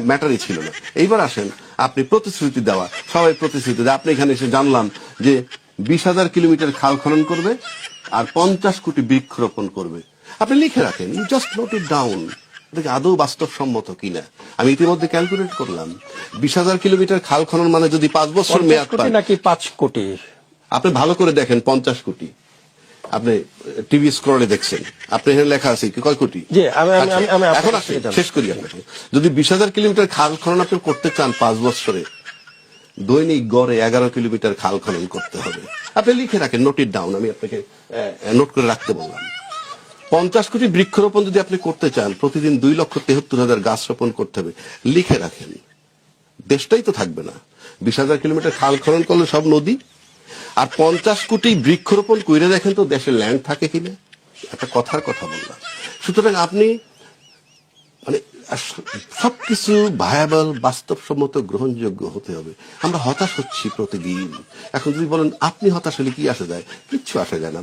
ম্যাটারই ছিল না। এইবার আসেন, আপনি প্রতিশ্রুতি দেওয়া, সবাই প্রতিশ্রুতি দেয়, আপনি এখানে এসে জানলাম যে 20,000 কিলোমিটার খাল খনন করবে আর 50 কোটি বৃক্ষরোপণ করবে। আপনি লিখে রাখেন, you just note it down. এটা আদৌ বাস্তবসম্মত কিনা আমি ইতিমধ্যে ক্যালকুলেট করলাম। 20,000 কিলোমিটার খাল খনন মানে যদি 5 বছর মেয়াদ পায়, নাকি 5 কোটি, আপনি ভালো করে দেখেন 50 কোটি। আপনি টিভি স্ক্রলে দেখছেন, আপনি এখানে লেখা আছে কয় কোটি। এখন আসেন, শেষ করি আপনাকে। যদি 20,000 কিলোমিটার খাল খনন আপনি করতে চান 5 বছরে, দৈনিক গড়ে 11 কিলোমিটার খাল খনন করতে হবে। আপনি লিখে রাখেন, নোট ইট ডাউন, আমি আপনাকে নোট করে রাখতে বললাম। 50 কোটি বৃক্ষরোপণ যদি আপনি করতে চান, প্রতিদিন 2,73,000 গাছ রোপণ করতে হবে। লিখে রাখেন, দেশটাই তো থাকবে না। 20,000 কিলোমিটার খাল খনন করলে সব নদী, আর 50 কোটি বৃক্ষরোপণ কইরে দেখেন তো দেশে ল্যান্ড থাকে কিনা। একটা কথার কথা বললাম। সুতরাং আপনি মানে সবকিছু ভায়াবল, বাস্তবসম্মত, গ্রহণযোগ্য হতে হবে। আমরা হতাশ হচ্ছি প্রতিদিন। এখন যদি বলেন আপনি হতাশ হলে কি আসে যায়, কিচ্ছু আসে যায় না।